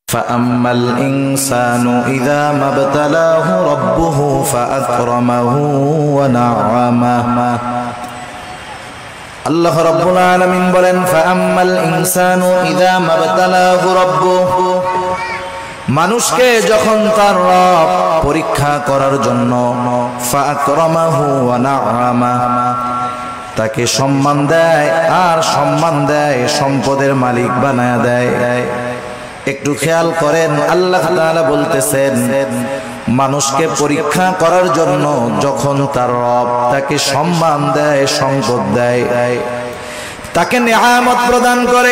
فأما الإنسان إذا ما ابتلاه ربه فأكرمه ونعمه আল্লাহ রাব্বুল আলামিন বলেন ফাআম্মাল ইনসানু ইযা মাবতালাহু রাব্বুহু মানুষকে যখন তার রব পরীক্ষা করার জন্য ফাআকরামাহু ওয়া নাআমা তাকে সম্মান দেয় আর সম্মান দেয় সম্পদের মালিক বানায়া দেয়। একটু খেয়াল করেন, আল্লাহ তাআলা বলতেছেন মানুষকে পরীক্ষা করার জন্য যখন তার রব তাকে সম্মান দেয়, সম্পদ দেয়, তাকে নেয়ামত প্রদান করে,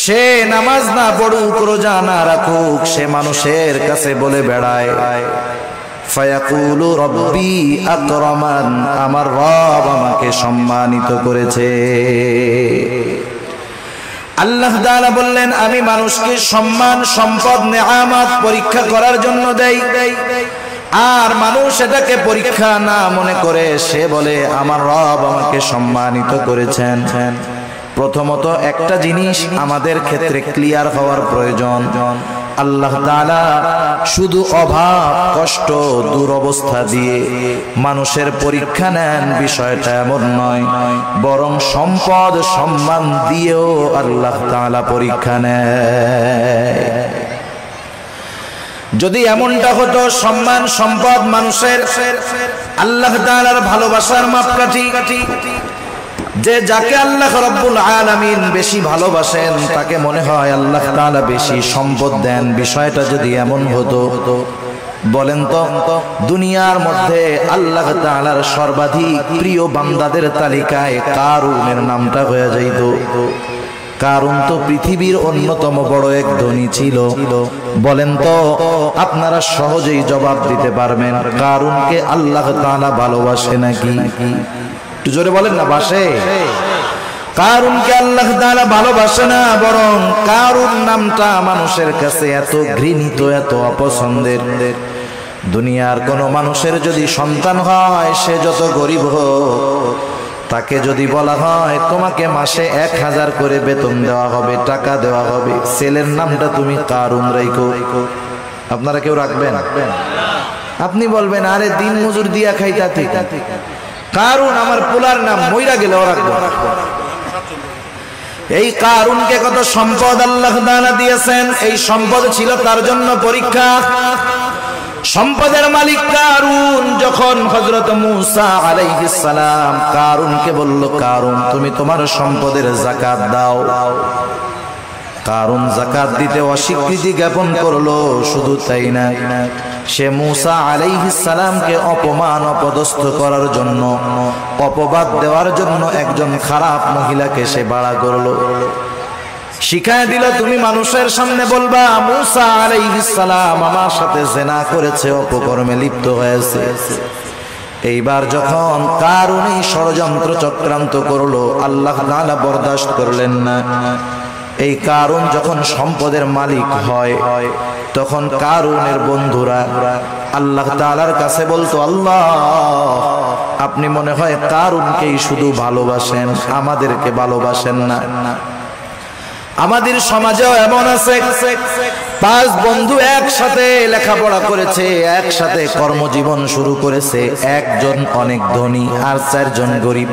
সে নামাজ না পড়ুক, রোজা না রাখুক, সে মানুষের কাছে বলে বেড়ায় ফায়াকুলু রব্বি আকরামান, আমার রব আমাকে সম্মানিত করেছে। আল্লাহ তাআলা বললেন আমি মানুষকে সম্মান, সম্পদ, নেয়ামত পরীক্ষা করার জন্য দেই, আর মানুষ এটাকে পরীক্ষা না মনে করে সে বলে আমার রব আমাকে সম্মানিত করেছেন। প্রথমত একটা জিনিস আমাদের ক্ষেত্রে ক্লিয়ার হওয়ার প্রয়োজন, আল্লাহ তাআলা শুধু অভাব, কষ্ট, দুরবস্থা দিয়ে মানুষের পরীক্ষা নেন বিষয়টা এমন নয়, বরং সম্পদ, সম্মান দিয়েও আল্লাহ তাআলা পরীক্ষা নেয়। যদি এমনটা হতো সম্মান, সম্পদ মানুষের আল্লাহ তাআলার ভালোবাসার মাপকাঠি, যে যাকে আল্লাহ রাব্বুল আলামিন বেশি ভালোবাসেন তাকে মনে হয় আল্লাহ তাআলা বেশি সম্পদ দেন, বিষয়টা যদি এমন হতো, বলেন তো দুনিয়ার মধ্যে আল্লাহ তাআলার সর্বাধিক প্রিয় বান্দাদের তালিকায় কারুনের নামটা হয়ে যাইত। কারণ তো পৃথিবীর অন্যতম বড় এক ধনী ছিল। বলেন তো আপনারা সহজেই জবাব দিতে পারবেন কারুনকে আল্লাহ তাআলা ভালোবাসে নাকি? একটু জোরে বলেন না, বাসে? কারুনকে আল্লাহ তাআলা ভালোবাসে না, বরং কারুন নামটা মানুষের কাছে এত ঘৃণিত, এত অপছন্দের। দুনিয়ার কোন মানুষের যদি সন্তান হয়, সে যত গরিব হোক, তাকে যদি বলা হয় তোমাকে মাসে 1000 করে বেতন দেওয়া হবে, টাকা দেওয়া হবে, ছেলের নামটা তুমি কারুন রাখো, আপনারা কেউ রাখবেন? আপনি বলবেন আরে দিন মজুর দিয়া খাইতা ঠিক, কারুন আমার পোলার নাম, মইরা গেলে ওরা রাখবো। এই কারুনকে কত সম্পদ আল্লাহ তাআলা দিয়েছেন, এই সম্পদ ছিল তার জন্য পরীক্ষা। সম্পদের মালিক কারুন যখন হযরত মূসা আলাইহিস সালাম কারুনকে বলল কারুন তুমি তোমার সম্পদের যাকাত দাও, কারুন যাকাত দিতে অস্বীকৃতি জ্ঞাপন করলো। শুধু তাই না, সে মূসা আলাইহিস সালামকে অপমান, অপদস্থ করার জন্য, অপবাদ দেওয়ার জন্য একজন খারাপ মহিলাকে সে ভাড়া করলো, শিখায় দিল তুমি মানুষের সামনে বলবা মূসা আলাইহিস সালাম আমার সাথে জিনা করেছে, অপকর্মে লিপ্ত হয়েছে। এইবার যখন কারুন এই ষড়যন্ত্র চক্রান্ত করলো, আল্লাহ তাআলা বরদাস্ত করলেন না। এই কারুন যখন সম্পদের মালিক হয়, তখন কারুনের বন্ধুরা আল্লাহ তাআলার কাছে বলতো আল্লাহ আপনি মনে হয় কারুনকেই শুধু ভালোবাসেন, আমাদেরকে ভালোবাসেন না। আমাদের সমাজেও এমন আছে, 5 বন্ধু একসাথে লেখাপড়া করেছে, একসাথে কর্মজীবন শুরু করেছে, একজন অনেক ধনী আর 4 জন গরিব।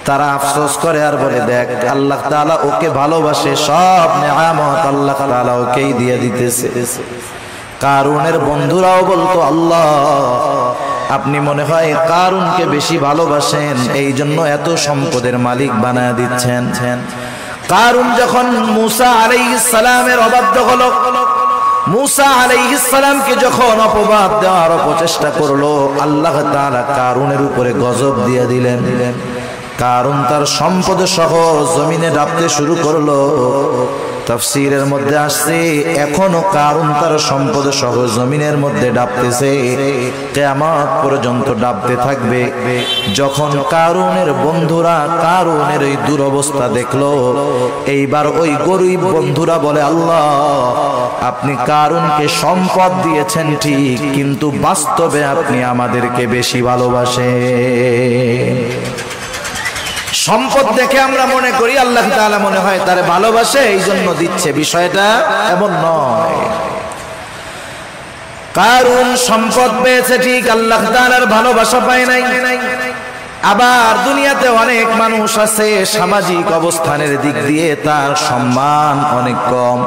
তারা আফসোস করে আর বলে দেখ আল্লাহ তাআলা ওকে ভালোবাসে, সব নেয়ামত আল্লাহ তাআলা ওকেই দিয়ে দিতেছে। কারুনের বন্ধুরাও বলতো আল্লাহ আপনি মনে হয় কারুনকে বেশি ভালোবাসেন, এই জন্য এত সম্পদের মালিক বানায় দিচ্ছেন। কারুন যখন মূসা আলাইহিস সালামের অবাধ্য হলো, মূসা আলাইহিস সালামকে যখন অপবাদ দেওয়ার প্রচেষ্টা করলো, আল্লাহ তাআলা কারুনের উপরে গজব দিয়ে দিলেন। কারুন তার সম্পদ সহ জমিনে ডাবতে শুরু করলো। তাফসীরের মধ্যে আসছে এখনো কারুন তার সম্পদ সহ জমিনের মধ্যে ডাবতেছে, কিয়ামত পর্যন্ত ডাবতে থাকবে। যখন কারুনের বন্ধুরা কারুনের এই দুরবস্থা দেখলো, এইবার ওই গরিব বন্ধুরা বলে আল্লাহ আপনি কারুনকে সম্পদ দিয়েছেন ঠিক, কিন্তু বাস্তবে আপনি আমাদেরকে বেশি ভালোবাসেন। সম্পদ দেখে আমরা মনে করি আল্লাহ তাআলা মনে হয় তারে ভালোবাসে এই জন্য দিচ্ছে, বিষয়টা এমন নয়। কারুন সম্পদ পেয়েছে ঠিক, আল্লাহ তাআলার ভালোবাসা পায় নাই। আবার দুনিয়াতে অনেক মানুষ আছে সামাজিক অবস্থানের দিক দিয়ে তার সম্মান অনেক কম।